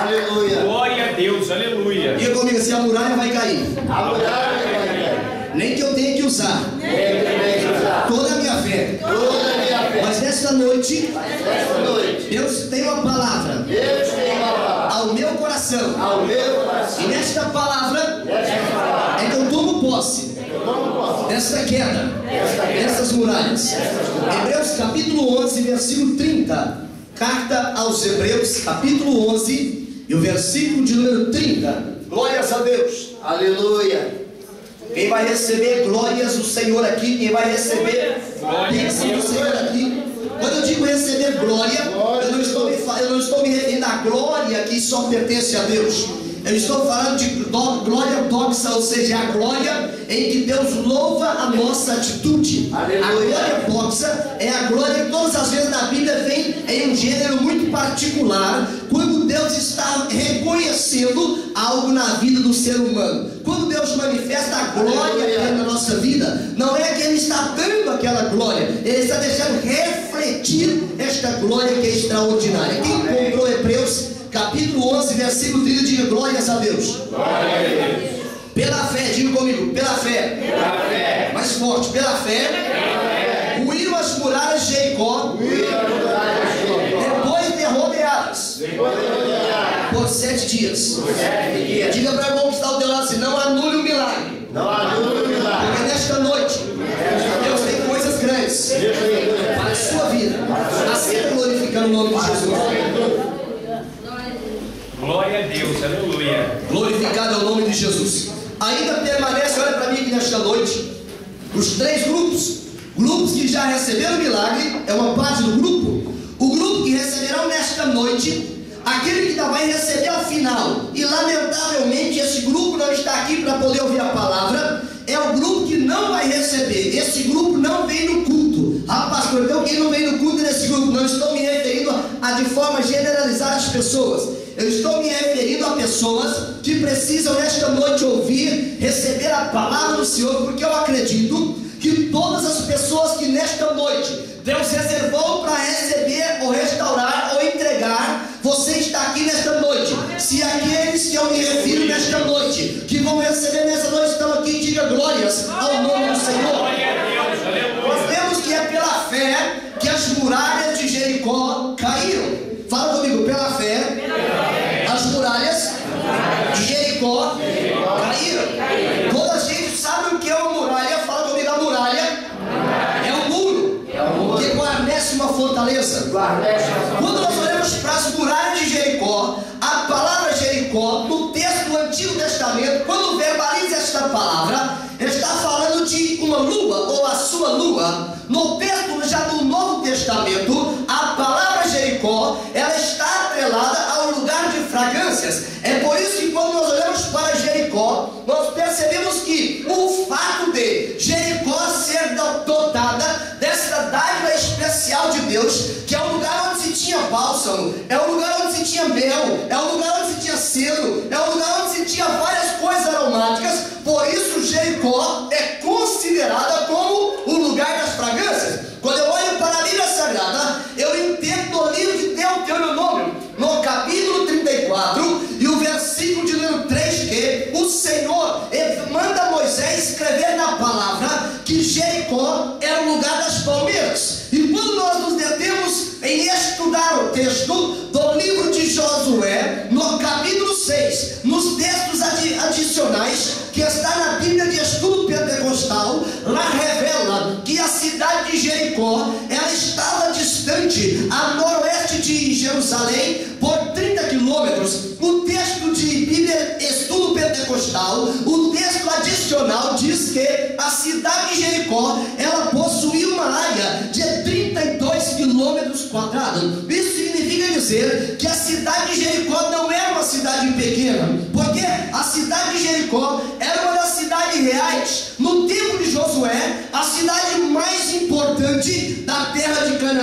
Aleluia. Glória a Deus, aleluia. Diga comigo assim: a muralha vai cair. A muralha vai cair. Nem que eu tenha que usar toda a minha fé. Mas nesta noite, Deus tem uma palavra ao meu coração. E nesta palavra é que eu tomo posse desta queda, dessas muralhas. Hebreus capítulo 11, versículo 30. Carta aos Hebreus, capítulo 11, e o versículo de número 30. Glórias a Deus. Aleluia. Quem vai receber glórias do Senhor aqui, quem vai receber bênção do Senhor aqui. Quando eu digo receber glória, eu não estou me referindo à glória que só pertence a Deus. Eu estou falando de glória doxa, ou seja, a glória em que Deus louva a nossa atitude. Aleluia. A glória doxa é a glória que todas as vezes na Bíblia vem em um gênero muito particular, quando Deus está reconhecendo algo na vida do ser humano. Quando Deus manifesta a glória na nossa vida, não é que Ele está dando aquela glória, Ele está deixando refletir esta glória que é extraordinária. Quem comprou Hebreus capítulo 11, versículo 30, diga glórias a Deus. Glória a Deus. Pela fé, diga comigo, pela fé. Pela fé. Mais forte, pela fé. Ruíram as muralhas de Jericó. Depois de rodeadas. Por 7 dias. Diga para o irmão que está ao teu lado assim: não anule o milagre. Não anule o milagre. Porque nesta noite, Deus tem coisas grandes para a sua vida. Assim glorificando o nome de Jesus. Glória a Deus, aleluia. Glorificado é o nome de Jesus. Ainda permanece, olha para mim aqui nesta noite, os 3 grupos. Grupos que já receberam o milagre, é uma parte do grupo. O grupo que receberão nesta noite, aquele que ainda vai receber ao final. E lamentavelmente esse grupo não está aqui para poder ouvir a palavra. É o grupo que não vai receber. Esse grupo não vem no culto. Ah, pastor, então quem não vem no culto nesse grupo? Não estou me referindo a de forma generalizar as pessoas. Eu estou me referindo a pessoas que precisam nesta noite ouvir, receber a palavra do Senhor, porque eu acredito que todas as pessoas que nesta noite Deus reservou para receber ou restaurar ou entregar, você está aqui nesta noite. Se aqueles que eu me refiro nesta noite, que vão receber nesta noite, estão aqui, diga glórias ao nome do Senhor. Nós vemos que é pela fé que as muralhas de Jericó caíram. Fala comigo, pela fé, as muralhas de Jericó caíram. Toda a gente sabe o que é uma muralha. Fala comigo, a muralha é um muro que guarnece uma fortaleza. Quando nós olhamos para as muralhas de Jericó, a palavra Jericó, no texto do Antigo Testamento, quando verbaliza esta palavra, está falando de uma lua ou a sua lua. No texto já do Novo Testamento, a palavra Jericó, ela está atrelada ao lugar de fragrâncias. É por isso que quando nós olhamos para Jericó, nós percebemos que o fato de Jericó ser dotada dessa dádiva especial de Deus, que é um lugar onde se tinha bálsamo, é um lugar onde se tinha mel, é um lugar onde se tinha cedro, é um lugar onde se tinha várias coisas aromáticas. Por isso Jericó é considerada como o lugar das fragrâncias. Quando eu olho para a Bíblia Sagrada, eu entendo no livro de Deuteronômio, no capítulo 34 e o versículo de número 3, que o Senhor manda Moisés escrever na palavra que Jericó era o lugar das palmeiras. E quando nós nos detemos em estudar o texto do livro de Josué, no capítulo 6, nos textos adicionais que está na Bíblia de Estudo Pentecostal, lá revela que a cidade de Jericó, ela estava distante a noroeste de Jerusalém por 30 quilômetros. O texto de Bíblia Estudo Pentecostal, o texto adicional diz que a cidade de Jericó, ela possuía uma área de 32 quilômetros quadrados. Isso significa dizer que a cidade de Jericó não era uma cidade pequena, porque a cidade de Jericó era uma das cidades reais. No tempo de Josué, a cidade mais importante da terra de Canaã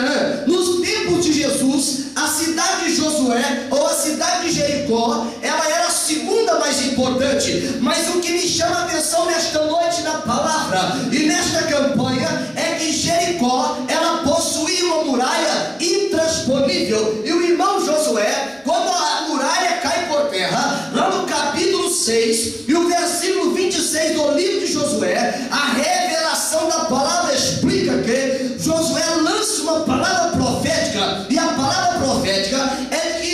Josué, ou a cidade de Jericó, ela era a segunda mais importante. Mas o que me chama a atenção nesta noite na palavra e nesta campanha é que Jericó, ela possuía uma muralha intransponível. E o irmão Josué, quando a muralha cai por terra, lá no capítulo 6 e o versículo 26 do livro de Josué, a revelação da palavra explica que Josué lança uma palavra profética, e a palavra profética é que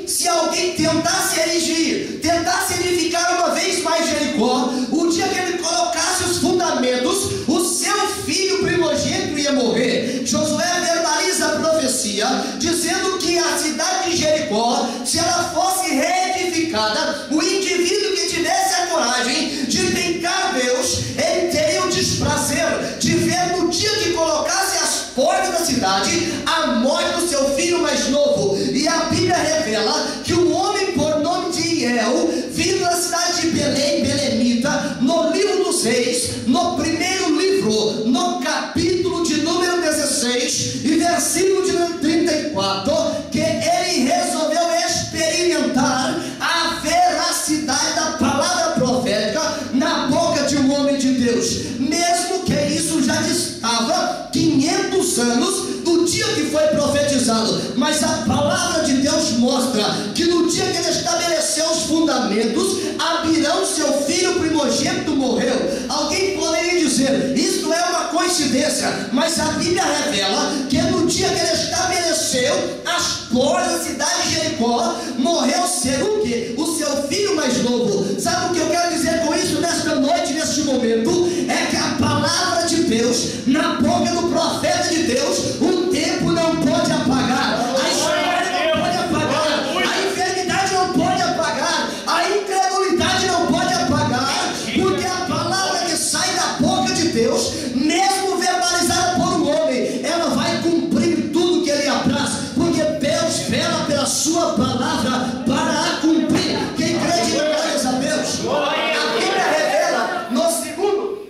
se alguém tentasse erigir, tentasse edificar uma vez mais Jericó, o dia que ele colocasse os fundamentos, o seu filho primogênito ia morrer. Josué verbaliza a profecia, dizendo que a cidade de Jericó, se ela fosse reedificada, o indivíduo que tivesse a coragem de tentar Deus, ele teria o desprazer de ver no dia que colocasse as portas da cidade a morte do seu filho mais novo. E a Bíblia revela que um homem por nome de Iel, vindo da cidade de Belém, belemita, no livro dos Reis, no primeiro livro, no capítulo de número 16 e versículo de número 34, que ele resolveu experimentar a veracidade da palavra profética na boca de um homem de Deus, mesmo que isso já estava 500 anos do dia que foi profetizado. Mas a palavra de Deus mostra que no dia que ele estabeleceu os fundamentos, Abirão, seu filho primogênito, morreu. Alguém poderia dizer, isso é uma coincidência, mas a Bíblia revela que no dia que ele estabeleceu as portas da cidade de Jericó, morreu o quê? O seu filho mais novo. Sabe o que eu quero dizer com isso nesta noite, neste momento? É que a palavra de Deus, na boca do profeta de Deus, o tempo não pode apagar, a história não pode apagar, a enfermidade não pode apagar, a incredulidade não pode apagar, porque a palavra que sai da boca de Deus, mesmo verbalizada por um homem, ela vai cumprir tudo que ele apraz, porque Deus vela pela sua palavra para a cumprir. Quem crê, diga glórias a Deus. A Bíblia revela no segundo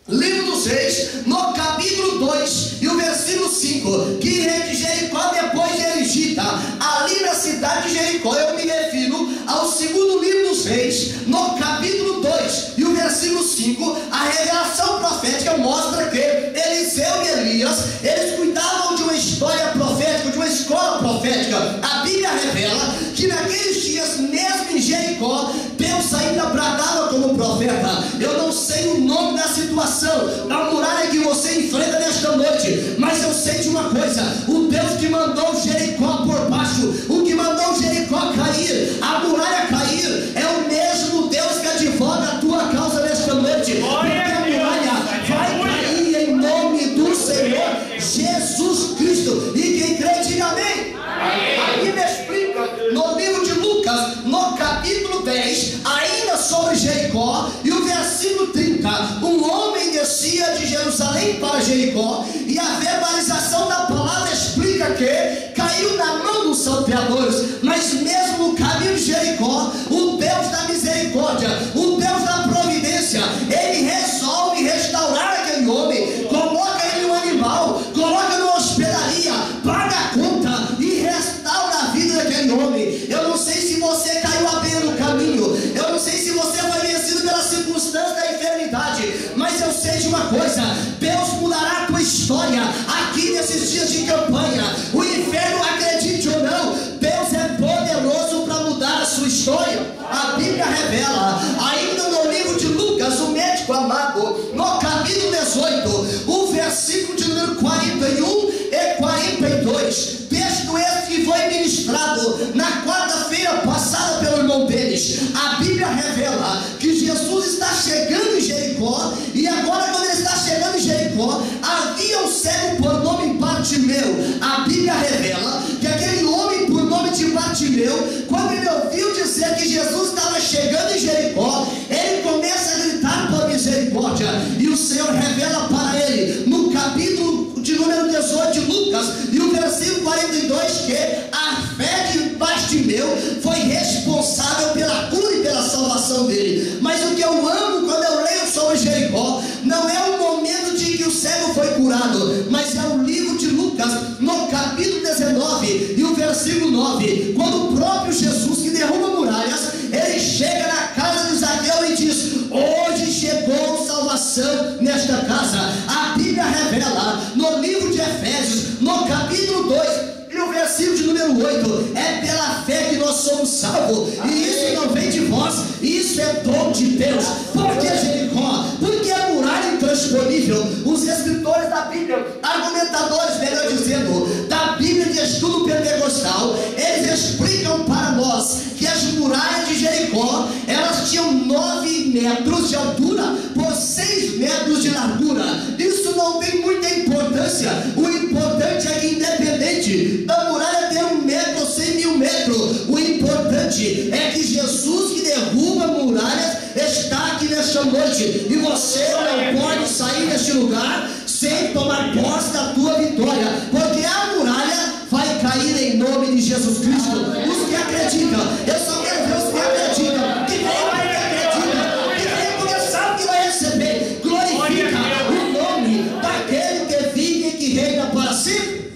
livro dos Reis, no capítulo 2 e o versículo 5, que Jericó, depois de erigida ali na cidade de Jericó, eu me refiro ao segundo livro dos Reis, no capítulo 2 e o versículo 5, a revelação profética mostra que Eliseu e Elias, eles cuidavam de uma história profética, de uma escola profética. A Bíblia revela que naqueles dias, mesmo em Jericó, Deus ainda bradava como profeta. Eu não sei o nome da situação, da muralha que você enfrenta nesta noite, mas eu sei de uma coisa: o Deus que mandou Jericó por baixo, o que mandou Jericó cair, a muralha cair, é o mesmo Deus que advoga a tua causa nesta noite, porque a muralha vai cair em nome do Senhor Jesus Cristo. E quem crê, diga amém. A Bíblia explica no livro de Lucas, no capítulo 10, ainda sobre Jericó, e o versículo 30, um homem descia de Jerusalém para Jericó, e a verbalização da palavra explica que caiu na mão dos salteadores. Mas mesmo no caminho de Jericó, o Deus da misericórdia, o Deus da providência, ele resolve restaurar aquele homem, coloca ele no animal, coloca numa hospedaria, paga a conta e restaura a vida daquele homem. Eu não sei se você caiu à beira do caminho, eu não sei se você foi vencido pela circunstância da enfermidade, mas eu sei de uma coisa: Deus mudará a tua história aqui nesses dias de campanha. O inferno, acredite ou não, Deus é poderoso para mudar a sua história. A Bíblia revela, ainda no livro de Lucas, o médico amado, no capítulo 18, o versículo de número 41 e 42, texto esse que foi ministrado na quarta-feira passada pelo irmão deles. A Bíblia revela que Jesus está chegando em Jericó, e agora, quando ele está chegando em Jericó, havia um cego por nome Bartimeu. A Bíblia revela que aquele homem por nome de Bartimeu, quando ele ouviu dizer que Jesus estava chegando em Jericó, ele começa a gritar por misericórdia, e o Senhor revela para ele, no capítulo de número 18 de Lucas e o versículo 42, que a fé de Bartimeu foi responsável pela cura e pela salvação dele. Mas o que eu amo quando eu leio sobre Jericó não é o momento de que o cego foi curado, mas é o livro de Lucas, no capítulo 19 e o versículo versículo 9, quando o próprio Jesus, que derruba muralhas, ele chega na casa de Zaqueu e diz: hoje chegou salvação nesta casa. A Bíblia revela no livro de Efésios, no capítulo 2, e o versículo de número 8, é pela fé que nós somos salvos, e isso não vem de vós, isso é dom de Deus. Por que Jericó? Porque a muralha intransponível. Os escritores da Bíblia, argumentadores, melhor dizendo, da Bíblia de estudo pentecostal, eles explicam para nós que as muralhas de Jericó, elas tinham 9 metros de altura por 6 metros de largura. Isso não tem muita importância. O importante é que, independente da muralha ter 1 metro ou 100 mil metros, o importante é que Jesus, que derruba muralhas, está aqui nesta noite, e você não pode sair deste lugar sem tomar posse da tua vitória, porque a muralha vai cair em nome de Jesus Cristo. Os que acreditam, eu só quero ver os que acreditam, que vem porque acredita, que vem porque sabe que vai receber. Glorifica o nome daquele que vive e que reina para sempre.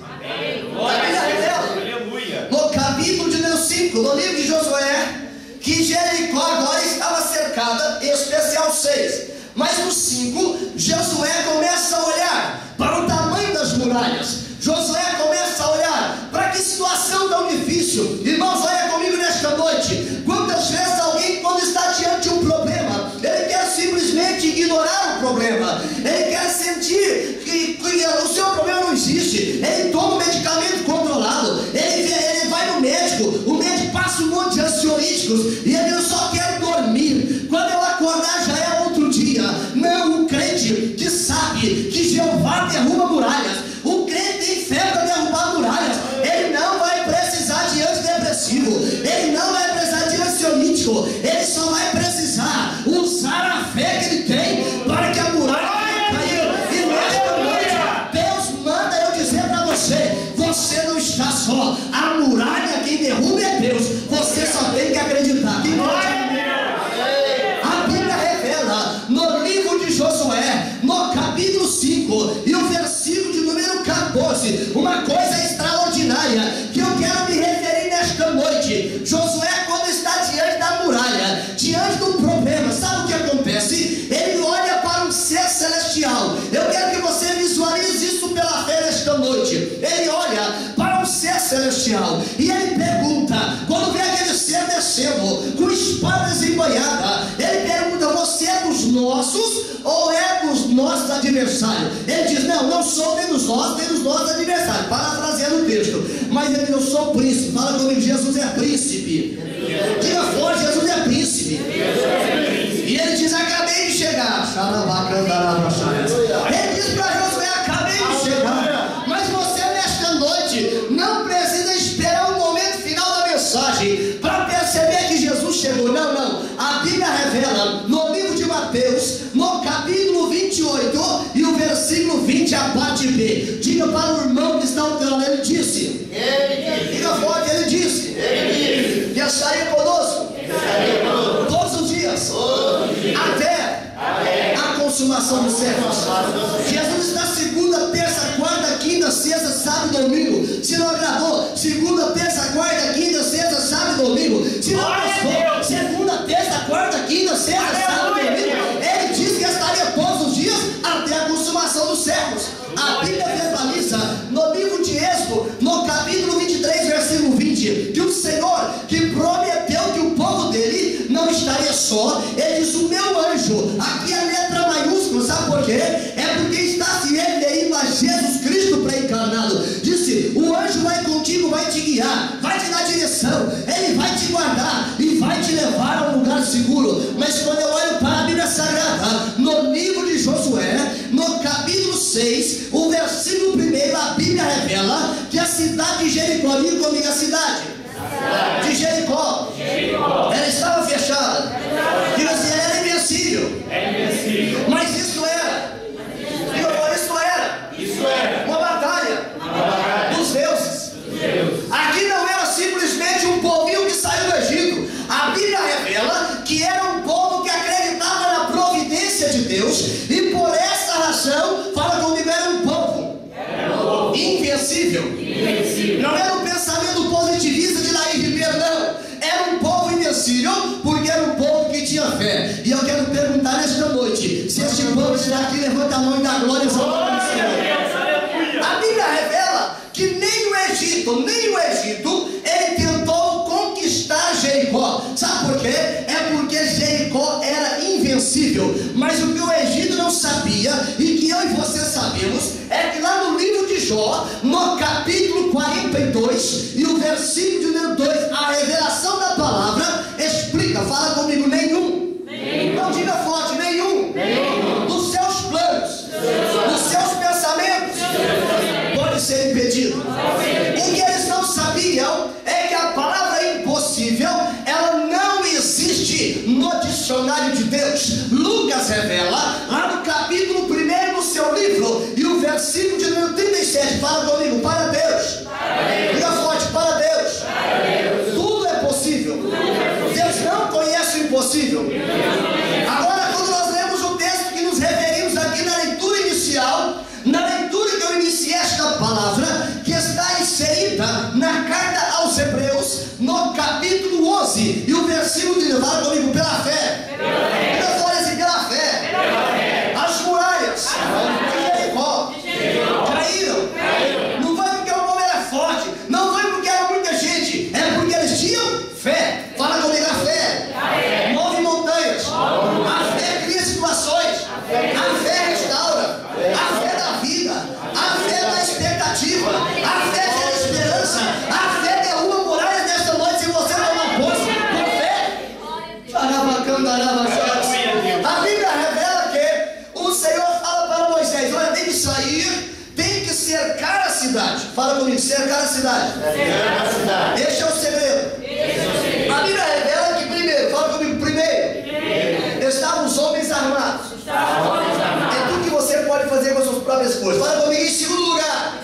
No capítulo de número 5, no livro de Josué, que Jericó agora estava cercada, em especial 6. Mas no 5, Josué começa a olhar para o tamanho das muralhas. Josué começa a olhar para que situação tão difícil. Irmãos, olha comigo nesta noite. Quantas vezes alguém, quando está diante de um problema, ele quer simplesmente ignorar o problema, ele quer sentir que o seu problema não existe, ele toma um medicamento controlado, ele vai no médico, o médico passa um monte de ansiolíticos e ele só quer dormir. Quando eu acordar já é outro dia. Não, o crente que sabe que Jeová derruba muralhas, o crente tem fé para derrubar muralhas, ele não vai precisar de antidepressivo, ele não vai precisar de ansiolítico, ele só vai precisar usar a fé que ele tem para que a muralha caia. E nesta noite, Deus manda eu dizer para você: você não está só. A muralha quem derruba é Deus, você só tem que acreditar. A Bíblia revela no livro de Josué, no capítulo 5 e o versículo de número 14, uma coisa extraordinária que eu quero me referir nesta noite. Josué, quando está diante da muralha, diante do problema, sabe o que acontece? Ele olha para um ser celestial. Eu quero que você visualize isso pela fé nesta noite. Ele olha para um ser celestial e ele pergunta, quando vê aquele ser descendo com espada desembanhada, ele pergunta: você é dos nossos ou é dos nossos adversários? Ele diz: não, não sou nem dos nossos adversários, parafraseando o texto. Mas ele diz: eu sou príncipe. Fala comigo: Jesus é príncipe. Diga forte: Jesus é príncipe. E ele diz: acabei de chegar. Ele diz para Josué: acabei de chegar. Mas você nesta noite não precisa esperar o momento final da mensagem para perceber que Jesus chegou. Não, não. A Bíblia revela no livro de Mateus, no capítulo 28 e o versículo 20, a parte B. Diga para o irmão que está ao teu lado: ele disse. Diga forte: ele disse. Que estaria conosco todos os dias, até a consumação dos séculos. Jesus está segunda, terça, quarta, quinta, sexta, sábado e domingo. Se não agradou, segunda, terça, quarta, quinta, sexta, sábado e domingo. Se não gostou, segunda, terça, quarta, quinta, sexta, sábado e domingo. Ele disse que estaria todos os dias até a consumação dos séculos. A Bíblia verbaliza no livro de Êxodo, no capítulo 23, versículo 20, que o Senhor, que prometeu que o povo dele não estaria só, ele diz: o meu anjo, aqui a letra maiúscula, sabe por quê? É porque está se referindo a Jesus Cristo pré-encarnado. Disse: o anjo vai contigo, vai te guiar, vai te dar direção, ele vai te guardar e vai te levar a um lugar seguro. Mas quando eu olho para a Bíblia Sagrada, no livro de Josué, no capítulo 6, o versículo 1, a Bíblia revela que a cidade de Jericó, diga comigo, a cidade de Jericó, ela estava fechada. Diga assim: ela era invencível. Mas isso era, isso era uma batalha dos deuses. Aqui não era simplesmente um povinho que saiu do Egito. A Bíblia revela que era um povo que acreditava na providência de Deus, e por essa razão, fala comigo, era um povo invencível. Não era um pensamento positivo. levanta a mão e dá glória ao nome do Senhor. A Bíblia revela que nem o Egito, ele tentou conquistar Jericó. Sabe por quê? É porque Jericó era invencível. Mas o que o Egito não sabia, e que eu e você sabemos, é que lá no livro de Jó, no capítulo 42 e o versículo de número 2, a revelação da palavra explica, fala comigo, nenhum. Não diga forte, nenhum. Dos seus planos, dos seus pensamentos, pode ser impedido. O que eles não sabiam é que a palavra impossível, ela não existe no dicionário de Deus. Lucas revela, lá no capítulo 1 do seu livro, e o versículo de número 37, fala comigo, para Deus. Diga forte, para Deus. Tudo é possível. Deus não conhece o impossível. Agora, quando nós lemos o texto que nos referimos aqui na leitura inicial, na leitura que eu iniciei esta palavra, que está inserida na carta aos Hebreus, no capítulo 11, e o versículo de fala comigo, pela fé. Eu falei assim, pela fé. As muralhas de Jericó caíram. Não foi porque o povo era forte, não foi porque era muita gente, é porque eles tinham fé. Fala comigo, a fé move montanhas, a fé cria situações, a fé restaura, a fé da vida, a fé da expectativa, a fé gera esperança, a fé derruba muralhas nesta noite se você tomar posse por fé. A Bíblia revela que o Senhor fala para Moisés, olha, tem que sair, tem que cercar a cidade. Fala comigo, cercar a cidade. Este é o segredo. A Bíblia revela que primeiro, fala comigo, primeiro, estavam os homens armados. É tudo que você pode fazer com as suas próprias forças. Fala comigo, em segundo lugar,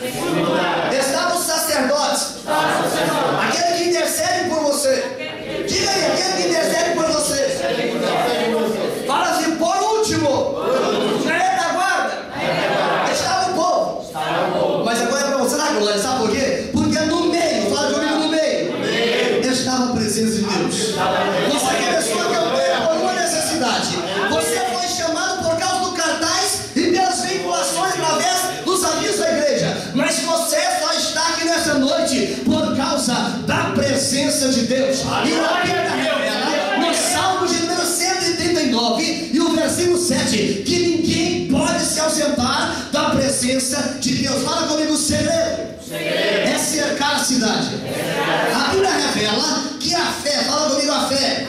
estavam os sacerdotes. Aquele que intercede por você. Diga aí, aquele que intercede por você. Fala assim, por último, na retaguarda, estava o povo. Mas agora é para você dar glória, sabe por quê? Porque no meio, fala comigo, no meio, estava a presença de Deus. Você começou a campanha por uma necessidade. Você foi chamado por causa do cartaz e pelas vinculações através dos avisos da igreja. Mas você só está aqui nessa noite por causa da presença de Deus. E na Bíblia revela, no Salmo de número 139 e o versículo 7, que ninguém pode se ausentar da presença de Deus. Fala comigo, o segredo é cercar a cidade. A Bíblia revela que a fé, fala comigo, a fé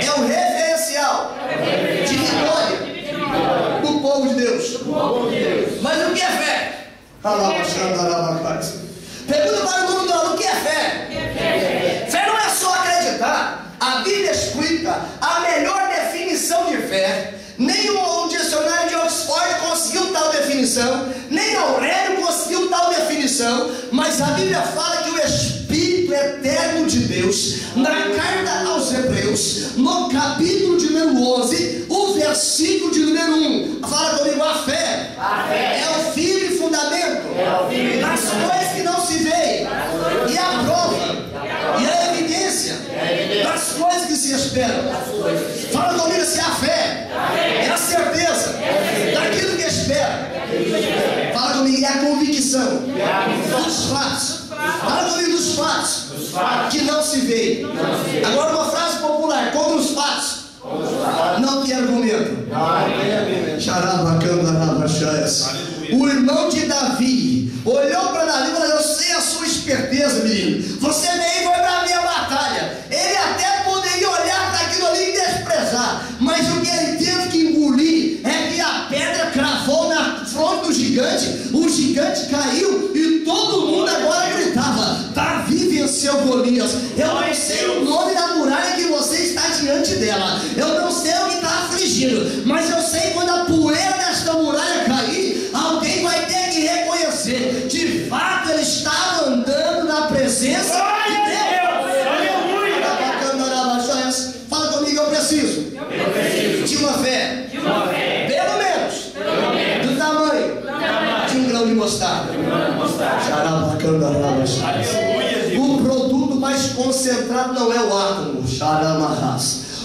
é o referencial de vitória do povo de Deus. Mas o que é fé? Pergunta para o mundo, o que é fé? Fé não é só acreditar. A Bíblia explica a melhor definição de fé. Nem o dicionário de Oxford conseguiu tal definição, nem Aurélio conseguiu tal definição, mas a Bíblia fala que o Espírito eterno de Deus, na carta aos Hebreus, no capítulo de número 11, o versículo de número 1, fala comigo, a fé é o firme fundamento das coisas que não se veem, e a prova, e a evidência das coisas que se esperam. Fala comigo se a fé é a certeza daquilo que espera. Fala comigo, é a convicção dos fatos. Fala comigo dos fatos que não se veem. Agora uma frase popular, contra os fatos não tem argumento. O irmão de Davi olhou para Davi e falou, eu sei a sua esperteza, menino. Você nem foi para a minha batalha. Ele até poderia olhar para aquilo ali e desprezar, mas o que ele teve que engolir é que a pedra cravou na fronte do gigante, o gigante caiu e todo mundo agora gritava, Davi venceu Golias. Eu não sei o nome da muralha que você está diante dela, eu não sei o que está afligindo, mas eu sei quando a poeira desta muralha cair, alguém vai ter que reconhecer, de fato ele estava andando na presença de Deus. Fala comigo, eu preciso de uma fé, pelo menos do tamanho de um grão de mostarda. O produto mais concentrado não é o átomo.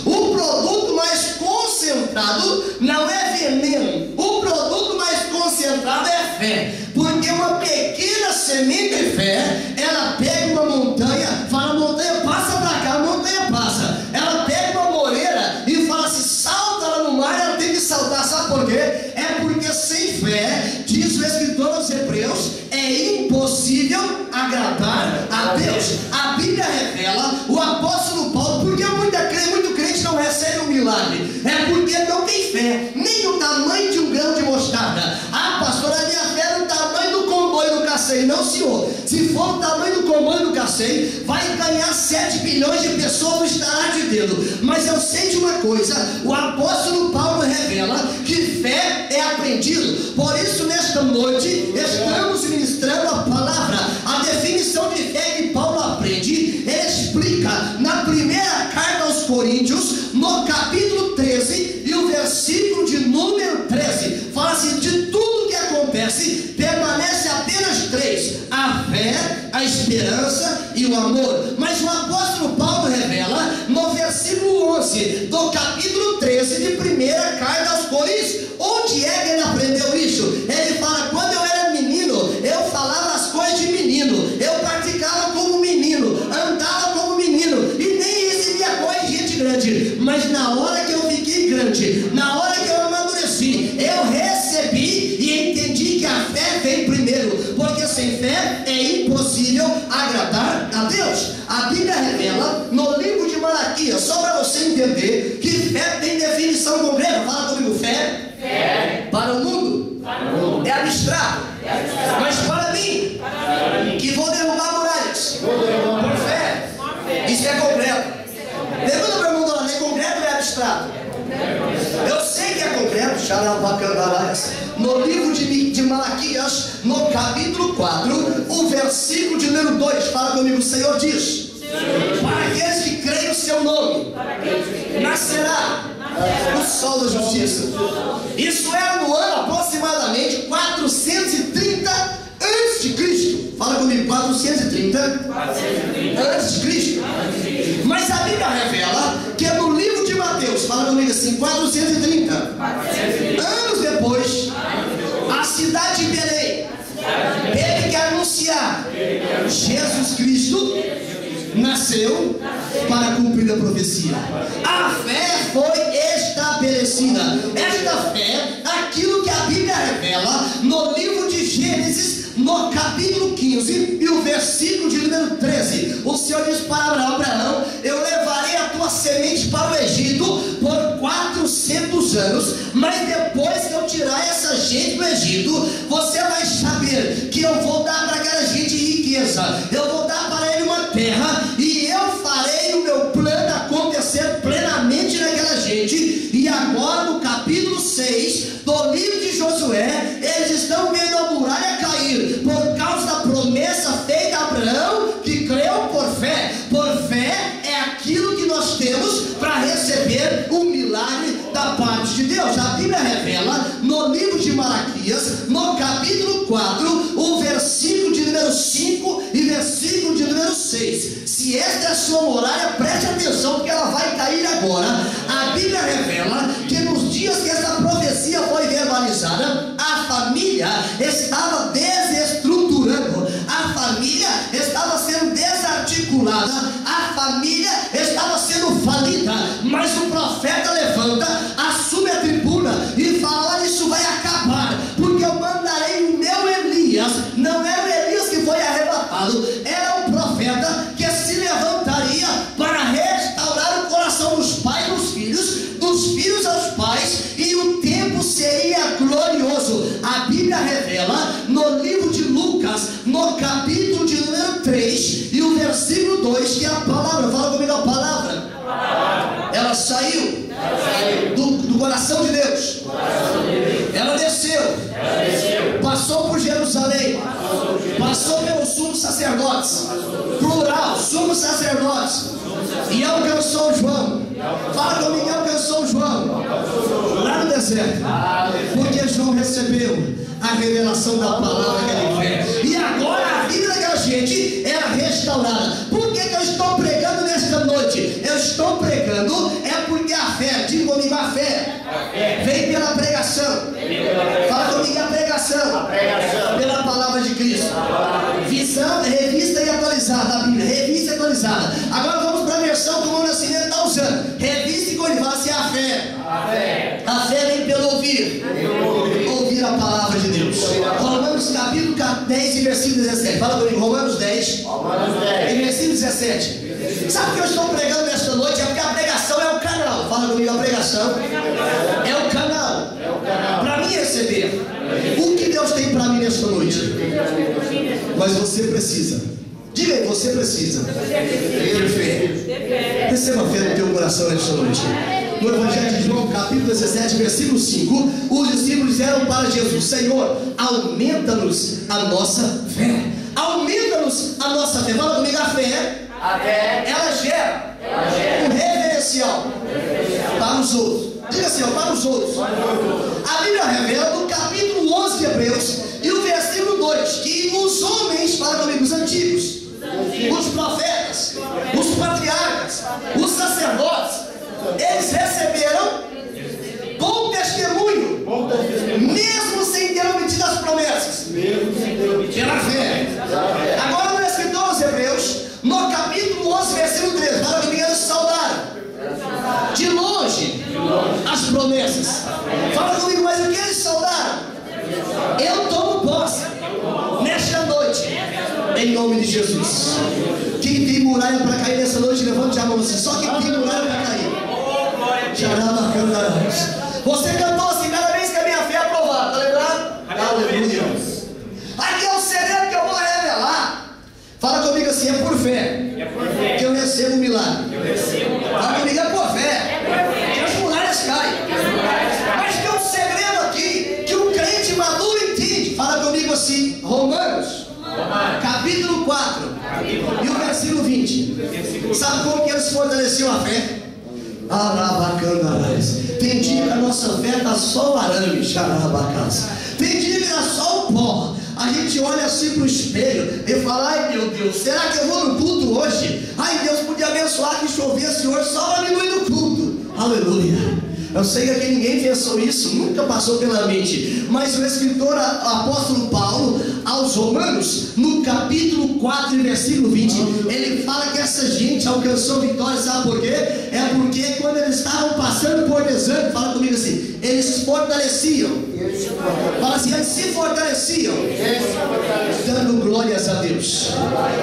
O produto mais concentrado concentrado não é veneno. O produto mais concentrado é fé. Porque uma pequena semente de fé, ela pega uma montanha, fala: montanha, passa para cá, a montanha passa. Ela pega uma moreira e fala assim: salta lá no mar, ela tem que saltar. Sabe por quê? É porque sem fé, diz o escritor aos Hebreus, é impossível agradar a Deus. A Bíblia revela, o apóstolo Paulo, porque muito crente não recebe um milagre, é porque não tem fé, nem o tamanho de um grão de mostarda. Ah, pastor, a minha fé é no tamanho do comboio do Cacém. Não, senhor, se for o tamanho do comboio do Cacém, vai ganhar 7 bilhões de pessoas no estalar de dedo. Mas eu sei de uma coisa, o apóstolo Paulo revela que fé é aprendido. Por isso, nesta noite, estamos ministrando a palavra. A definição de fé que Paulo aprende, ele explica na primeira carta aos Coríntios, no capítulo 13 e o versículo de número 13. Fala assim: de tudo que acontece, permanece apenas 3: a fé, a esperança e o amor. Mas o apóstolo Paulo revela no versículo 11 do capítulo 13 de primeira carta aos Coríntios. Onde é que ele aprendeu isso? Ele fala: quando eu era menino, eu falava as coisas de menino, eu praticava como menino, andava como menino, e nem recebia coisa de gente grande. Mas na hora que eu fiquei grande, na hora que eu amadureci, eu recebi e entendi que a fé vem primeiro, porque sem fé é impossível agradar a Deus. A Bíblia revela no livro de Malaquias, só para você entender que fé tem definição concreta. Fala comigo: fé para o mundo é abstrato, mas para mim, que vou derrubar muralhas por fé, isso é concreto. Pergunta para o mundo: é concreto ou é abstrato? Eu sei que é concreto. No livro de Malaquias, no capítulo 4, o versículo de número 2, fala comigo: o Senhor diz: para aqueles que creem no seu nome, nascerá o sol da justiça. Isso era no ano aproximadamente 430 antes de Cristo. Fala comigo: 430 antes de Cristo. Mas a Bíblia revela que no livro de Mateus, fala comigo assim, 430 anos depois, a cidade de Belém teve que anunciar: Jesus Cristo nasceu para cumprir a profecia. A fé foi estabelecida. Esta fé, aquilo que a Bíblia revela no livro de Gênesis, no capítulo 15 e o versículo de número 13. O Senhor diz para Abraão: eu levarei a tua semente para o Egito por 400 anos, mas depois que eu tirar essa gente do Egito, você vai saber que eu vou dar para aquela gente riqueza, eu vou dar para ele uma terra, e eu farei o meu plano acontecer plenamente naquela gente. E agora, no capítulo 6 do livro de Josué, eles estão vendo a muralha cair por causa da promessa feita a Abraão, que creu por fé. Por fé é aquilo que nós temos para receber o milagre da parte de Deus. A Bíblia revela no livro de Malaquias, no capítulo 4, o versículo de número 5 e versículo de número 6. Se esta é a sua muralha, preste atenção, porque ela vai cair agora. A Bíblia revela que nos dias que essa profecia foi verbalizada, a família estava desestruturando, a família estava sendo desarticulada, a família estava sendo falida. Mas o profeta levanta, assume a tribuna e fala: olha, isso vai acabar, porque eu mandarei o meu Elias. Não era o Elias que foi arrebatado, era o profeta que se levantaria para restaurar o coração dos pais aos filhos, dos filhos aos pais, e o tempo seria glorioso. A Bíblia revela no livro de Lucas, no capítulo de número 3 e o versículo 2, que a palavra, fala comigo a palavra, ela saiu do coração de Deus, ela desceu, passou por Jerusalém, passou pelos sumos sacerdotes, plural, sumos sacerdotes, e alcançou João. Fala comigo: alcançou João lá no deserto, porque João recebeu a revelação da palavra que ele fez, e agora a vida daquela gente era restaurada. Por que eu estou pregando nesta noite? Eu estou pregando porque a fé. Diga comigo, a fé vem pela pregação. Fala comigo, a pregação pela palavra de Cristo. Visão, revista e atualizada, a Bíblia, revista e atualizada. Agora vamos para a versão que o Novo Nascimento está usando. Revista e quando fala assim, a fé. A fé vem pelo ouvir. Ouvir a palavra de Deus. Romanos capítulo 10 e versículo 17. Fala comigo, Romanos 10 e versículo 17. Sabe o que eu estou pregando nesta noite? É porque a pregação é o canal. Fala comigo, a pregação é o canal para mim receber o que Deus tem para mim nesta noite. Mas você precisa. Diga aí, você precisa ter fé. Receba fé no teu coração nesta noite. No Evangelho de João, capítulo 17, versículo 5, os discípulos disseram para Jesus: Senhor, aumenta-nos a nossa fé. Aumenta-nos a nossa fé. Fala comigo, a fé ela gera um referencial para os outros. Diga assim, ó, para os outros. A Bíblia revela no capítulo 11 de Hebreus e o versículo 2 que os homens, fala comigo, os antigos, os profetas, os patriarcas, os sacerdotes, eles receberam bom testemunho, mesmo sem ter obtido as promessas, pela fé. Agora no escritor aos Hebreus, no capítulo 11, versículo 13, fala comigo, eles saudaram de longe as promessas. Fala comigo, mas o que eles saudaram? Eu tomo posse nesta noite, em nome de Jesus. Quem tem muralha para cair nessa noite, levante a mão assim. Só quem tem muralha para cair. Você cantou assim, cada vez que a minha fé é aprovada, tá lembrado? Aleluia. Aqui é o segredo que eu vou revelar. Fala comigo assim, é por fé que eu recebo um milagre. Fala comigo, é por fé que as muralhas caem. Mas tem um segredo aqui que um crente maduro entende. Fala comigo assim, Romanos capítulo 4 e o versículo 20. Sabe como que eles fortaleciam a fé? Tem dia que a nossa fé está só o arame, tem dia que está só o pó. A gente olha assim para o espelho e fala: ai meu Deus, será que eu vou no culto hoje? Ai, Deus podia abençoar que chovesse hoje só para me ir no culto. Aleluia. Eu sei que aqui ninguém pensou isso, nunca passou pela mente. Mas o escritor, apóstolo Paulo, aos Romanos, no capítulo 4 e versículo 20, ele fala que essa gente alcançou vitória. Sabe por quê? É porque quando eles estavam passando por desânimo, fala comigo assim, eles se fortaleciam. Fala assim, eles se fortaleciam, dando glórias a Deus.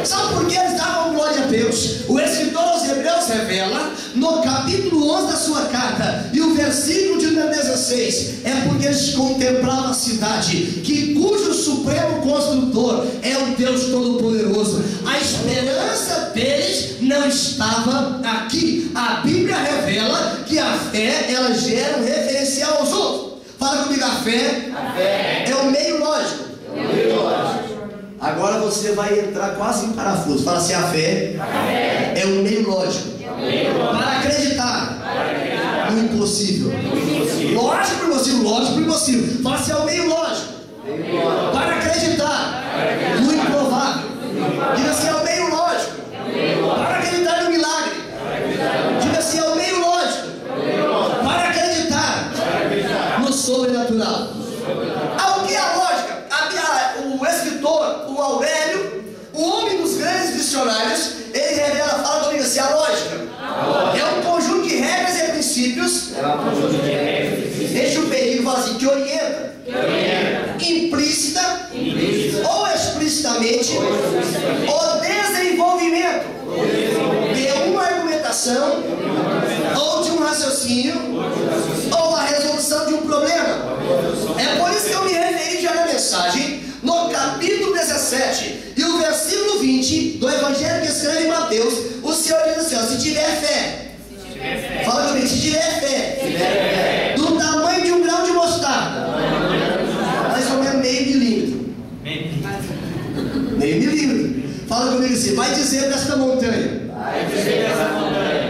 Sabe por que eles davam glória a Deus? O escritor aos Hebreus revela no capítulo 11 da sua carta e o versículo de 16, é porque eles contemplavam a cidade, cujo supremo construtor é o Deus Todo-Poderoso. A esperança deles não estava aqui. A Bíblia revela que a fé, ela gera um referencial aos outros. Fala comigo, a fé é o meio lógico. Agora você vai entrar quase em parafuso. Fala assim, a fé é o meio lógico para acreditar no impossível. Lógico pro impossível. Fala assim, é o meio lógico para acreditar no improvável. Diga assim, é o meio lógico para acreditar no milagre. Diga assim, é o meio lógico para acreditar no sobrenatural. Ao que a lógica? O escritor, o Aurélio, o homem dos grandes dicionários, ele revela, fala comigo assim, a lógica é um conjunto de regras e princípios. Deixa o perigo, fala assim, que orienta, implícita ou explicitamente o desenvolvimento de uma argumentação ou de um raciocínio ou a resolução de um problema. É por isso que eu me referi já na mensagem no capítulo 17 e o versículo 20 do Evangelho que escreve Mateus. O Senhor diz assim, ó, se tiver fé, fala comigo, se tiver fé do tamanho de um grão de mostarda, mais ou menos meio milímetro, fala comigo assim, vai dizer para esta montanha,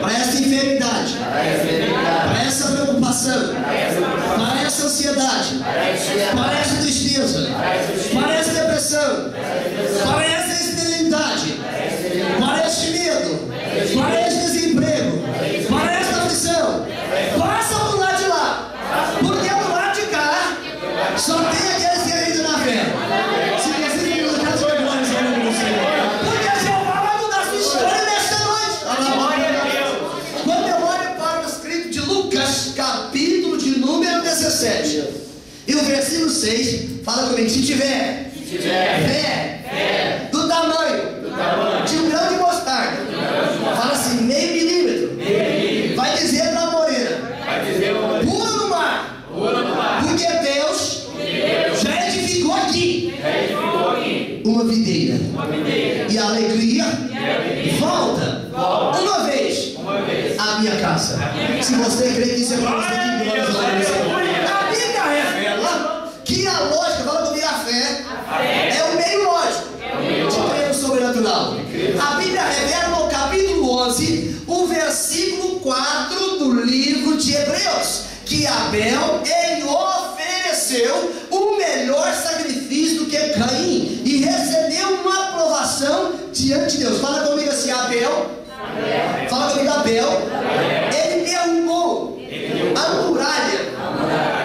para essa enfermidade, para essa preocupação, para essa ansiedade, para essa tristeza, para essa depressão, para essa esterilidade, para este medo, para este desemprego, para esta aflição, Fala comigo, se tiver fé do tamanho de um grão de mostarda, fala assim, meio milímetro, vai dizer para a moreira, pula no mar, porque Deus já edificou aqui uma videira, e a alegria volta uma vez à minha casa. Se você crê que isso é para você, que glória a Bíblia revela que a lógica, fala comigo, a fé é o meio lógico de crer no sobrenatural. A Bíblia revela no capítulo 11, o versículo 4 do livro de Hebreus, que Abel, ele ofereceu o melhor sacrifício do que Caim e recebeu uma aprovação diante de Deus. Fala comigo assim, Abel. Fala comigo, Abel. Ele derrubou a muralha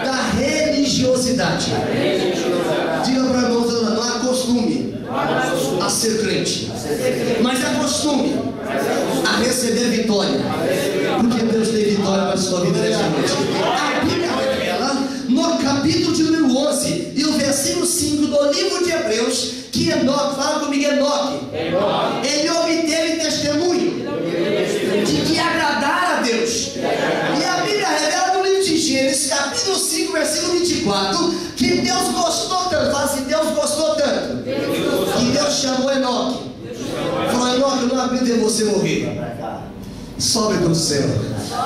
da religiosidade. Diga para a irmã, não acostume a ser crente, mas acostume a receber vitória, porque Deus tem vitória para a sua vida nesta noite. A Bíblia revela no capítulo de número 11 e o versículo 5 do livro de Hebreus que Enoque, fala comigo, Enoque, ele obteve testemunho de que agradar a Deus. E a Bíblia revela no livro de Gênesis, capítulo 5, versículo 24, que Deus gostou tanto, fala assim, Deus gostou tanto, que Deus chamou Enoque. Falou, Enoque, eu não aguento ver você morrer. Sobe do céu.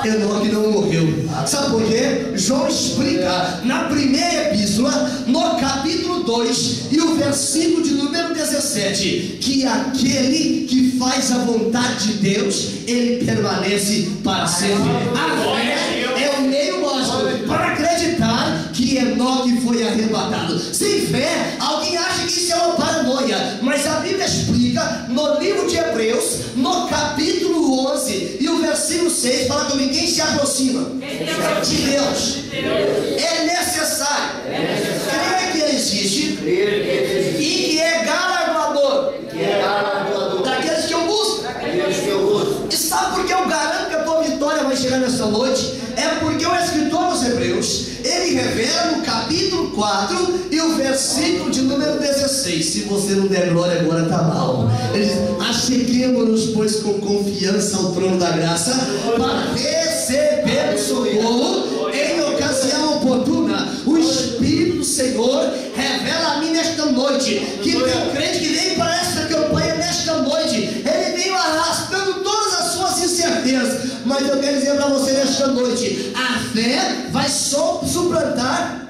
Enoque não morreu. Sabe por quê? João explica na primeira epístola, no capítulo 2 e o versículo de número 17, que aquele que faz a vontade de Deus, ele permanece para sempre. A fé é o meio lógico para acreditar que Enoque foi arrebatado. Sem fé, alguém acha que isso é uma paranoia, mas a Bíblia explica no livro de Hebreus, no capítulo 11 e o versículo 6, fala comigo, quem se aproxima de Deus é necessário crer que Ele existe e que é galardoador daqueles que o buscam. E sabe por que eu garanto que a tua vitória vai chegar nesta noite? É porque o escritor dos Hebreus, ele revela no capítulo 4 e o versículo de número 16. Se você não der glória agora, está mal. Ele diz, acheguemo-nos, pois, com confiança ao trono da graça, para receber o socorro em ocasião oportuna. O Espírito do Senhor revela a mim nesta noite que tem um crente que veio para esta campanha nesta noite. Ele veio arrastando todas as suas incertezas, mas eu quero dizer para você nesta noite, a fé vai suplantar,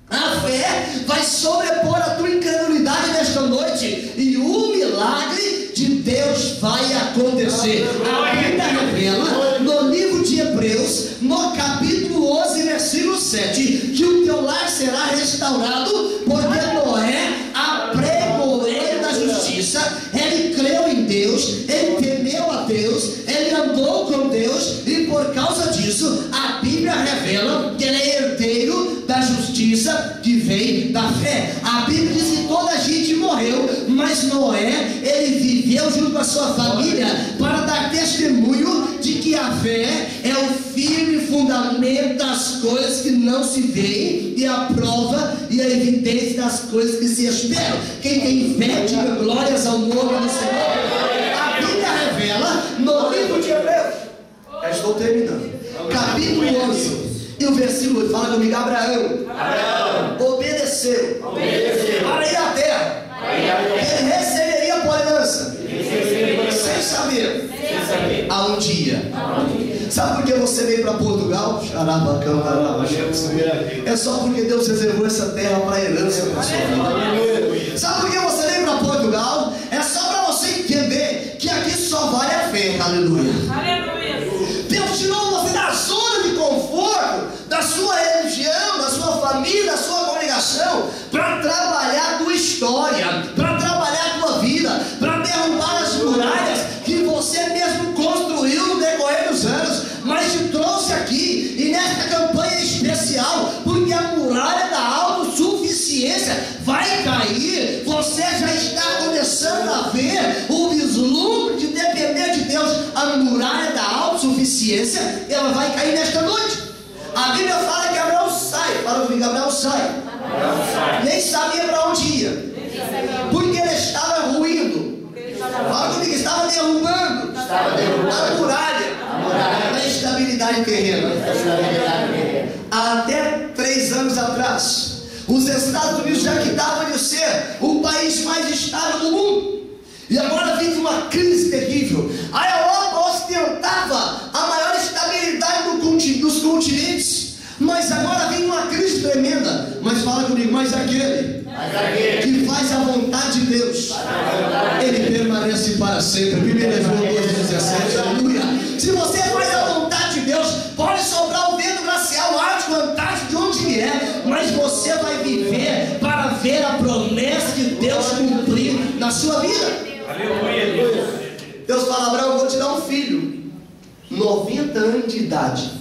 a fé vai sobrepor a tua incredulidade nesta noite, e o milagre de Deus vai acontecer. A Bíblia revela no livro de Hebreus, no capítulo 11, versículo 7, que o teu lar será restaurado, porque Noé, a pregoeiro da justiça, ele creu em Deus, ele temeu a Deus, ele andou com Deus, e por causa disso a Bíblia revela que ele é herdeiro da justiça que vem da fé. A Bíblia diz que toda a gente morreu, mas Noé, ele viveu junto com a sua família para dar testemunho de que a fé é o firme fundamento das coisas que não se veem e a prova e a evidência das coisas que se esperam. Quem tem fé, diga glórias ao nome do Senhor. A Bíblia revela no livro de Hebreus, eu estou terminando, capítulo 11 e o versículo 8, fala comigo, Abraão obedeceu para ir à terra, ele receberia por herança, sem saber aonde ia. Sabe por que você veio para Portugal? É só porque Deus reservou essa terra para herança para sua vida. Sabe por que você veio para Portugal? É só para você entender que aqui só vale a fé. Aleluia. Deus tirou você da zona de conforto, da sua religião, da sua família, da sua congregação, para trabalhar a tua história, para trabalhar a tua vida, para derrubar as muralhas que você mesmo construiu no decorrer dos anos, mas te trouxe aqui, e nesta campanha especial, porque a muralha da autossuficiência vai cair. Você já está começando a ver o vislumbre de depender de Deus. A muralha da autossuficiência, ela vai cair nesta noite. A Bíblia fala que Abraão sai. Fala comigo, Abraão sai. Nem sabia para onde ia. Porque ele estava ruindo. Fala comigo, estava derrubando a muralha da instabilidade terrena. Até 3 anos atrás, os Estados Unidos já quitavam de ser o país mais estável do mundo. E agora vive uma crise terrível. A Europa ostentava a maior estabilidade dos continentes, mas agora vem uma crise tremenda. Mas fala comigo, mas aquele que faz a vontade de Deus, ele permanece para sempre. 1 João 2,17, aleluia. Se você faz a vontade de Deus, pode sobrar o vento glacial, ar de vantagem de onde vier, mas você vai viver para ver a promessa de Deus cumprir na sua vida. Deus fala: Abraão, eu vou te dar um filho. 90 anos de idade,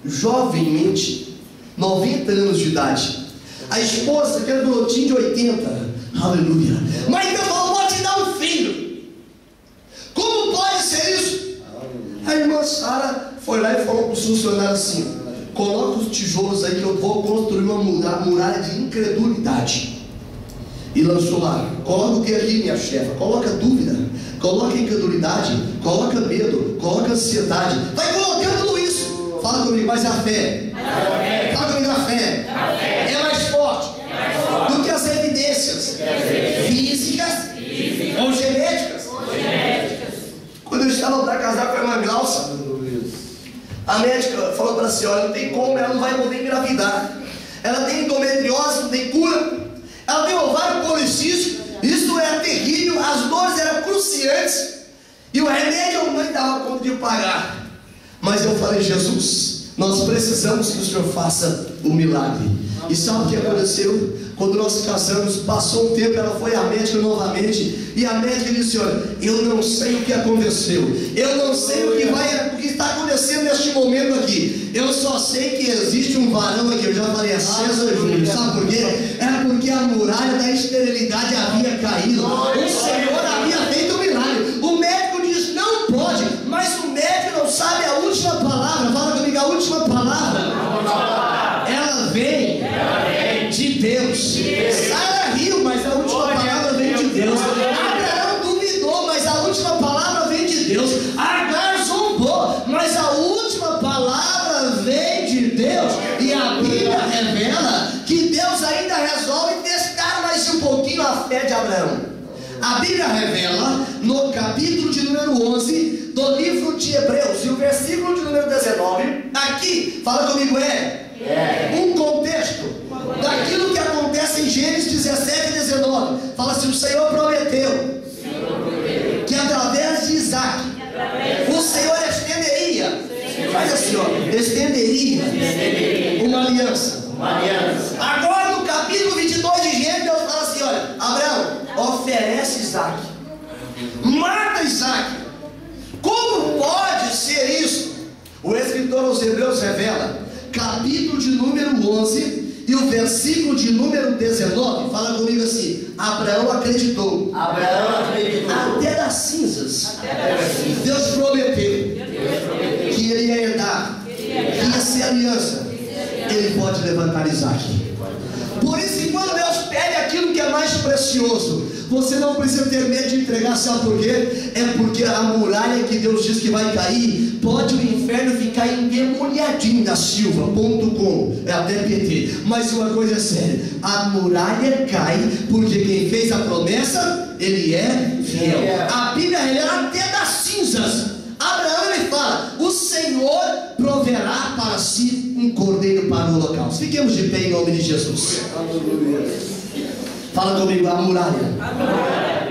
jovenmente, 90 anos de idade. A esposa que era do lotinho de 80, aleluia. Mas Deus falou: vou te dar um filho. Como pode ser isso? A irmã Sara foi lá e falou para os funcionários assim: coloca os tijolos aí que eu vou construir uma muralha de incredulidade. E lançou lá: coloca o que ali, minha chefa? Coloca dúvida, coloca incredulidade, coloca medo, coloca ansiedade. Vai colocando tudo isso. Fala comigo, mas a fé, fala comigo, a fé é mais forte do que as evidências físicas ou genéticas. Quando eu estava para casar com a irmã Glaucia, a médica falou para a senhora: não tem como, ela não vai poder engravidar. Ela tem endometriose, não tem cura. Ela tem ovário policístico. Isso era terrível, as dores eram cruciantes, e o remédio eu não dava conta de pagar. Mas eu falei: Jesus, nós precisamos que o Senhor faça o milagre. E sabe o que aconteceu? Quando nós casamos, passou um tempo, ela foi à médica novamente, e a médica disse: olha, eu não sei o que aconteceu, eu não sei o que está acontecendo neste momento aqui, eu só sei que existe um varão aqui. Eu já falei: é César Júnior. Sabe por quê? É porque a muralha da esterilidade havia caído, o Senhor havia feito um milagre. O médico diz: não pode, mas o médico não sabe a última palavra. Fala comigo, a última palavra, ela vem de Deus. Sara riu, mas a última palavra vem de Deus. Abraão duvidou, mas a última palavra vem de Deus. Agar zombou, mas a última palavra vem de Deus. E a Bíblia revela que Deus ainda resolve testar mais um pouquinho a fé de Abraão. A Bíblia revela no capítulo de número 11 do livro de Hebreus, e o versículo de número 19, aqui, fala comigo, um contexto daquilo que acontece em Gênesis 17 e 19. Fala assim: o Senhor prometeu que através de Isaac o Senhor estenderia, faz assim, ó, estenderia uma aliança. Agora no capítulo 22 de Gênesis, Deus fala assim: olha, Abraão, oferece Isaac, mata Isaac. Como pode ser isso? O escritor aos Hebreus revela, capítulo de número 11 e o versículo de número 19, fala comigo assim: Abraão acreditou. Até das cinzas. Deus prometeu que ele ia herdar, que ia ser aliança. Ele pode levantar Isaac. Por isso que quando Deus pede aquilo que é mais precioso, você não precisa ter medo de entregar. Sabe por quê? É porque a muralha que Deus diz que vai cair, pode o inferno ficar endemoniadinho da Silva.com, é até PT. Mas uma coisa é séria: a muralha cai porque quem fez a promessa, ele é fiel. A Bíblia revela até das cinzas. Abraão, ele fala: o Senhor proverá para si um cordeiro para o holocausto. Fiquemos de pé em nome de Jesus. Fala comigo, a muralha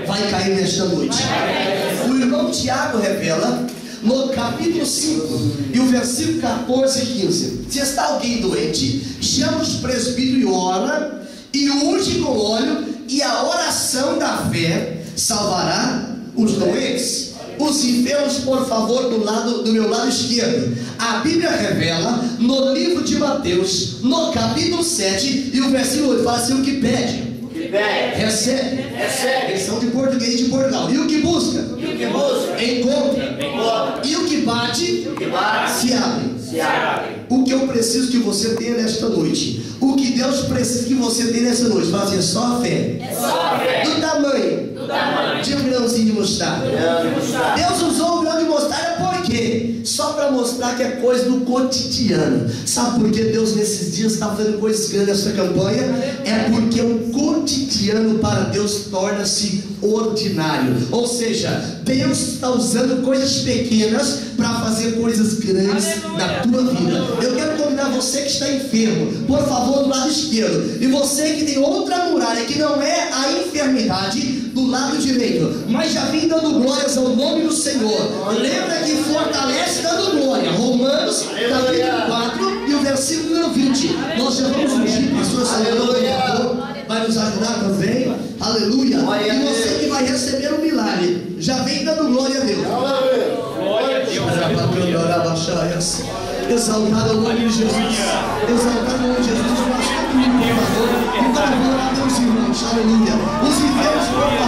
vai cair nesta noite. O irmão Tiago revela no capítulo 5 e o versículo 14 e 15: se está alguém doente, chama os presbíteros e ora, e unge com óleo, e a oração da fé salvará os doentes. Os enfermos, por favor, do meu lado esquerdo. A Bíblia revela no livro de Mateus, no capítulo 7 e o versículo 8, fala assim: o que pede, recebe. Eles são de português de Portugal. E o que busca, encontra. E o que bate, se abre. O que que eu preciso que você tenha nesta noite? O que Deus precisa que você tenha nesta noite? Fala assim, é só a fé. É só a fé. Do tamanho de um grãozinho de mostarda. Deus usou o grão de mostarda por quê? Só para mostrar que é coisa do cotidiano. Sabe por que Deus nesses dias está fazendo coisas grandes nessa campanha? É porque o cotidiano para Deus torna-se ordinário. Ou seja, Deus está usando coisas pequenas para fazer coisas grandes na tua vida. Eu quero convidar você que está enfermo, por favor, do lado esquerdo. E você que tem outra muralha que não é a enfermidade, do lado direito, mas já vem dando glórias ao nome do Senhor. Lembra que fortalece dando glória. Romanos capítulo 4 e o versículo 20. Nós já vamos ungir pessoas. Vai nos ajudar também. Aleluia. E você que vai receber um milagre, já vem dando glória a Deus. Glória a Deus. Exaltado o nome de Jesus. Exaltado o nome de Jesus. E vai adorar Deus, irmãos. Aleluia. Os enfermos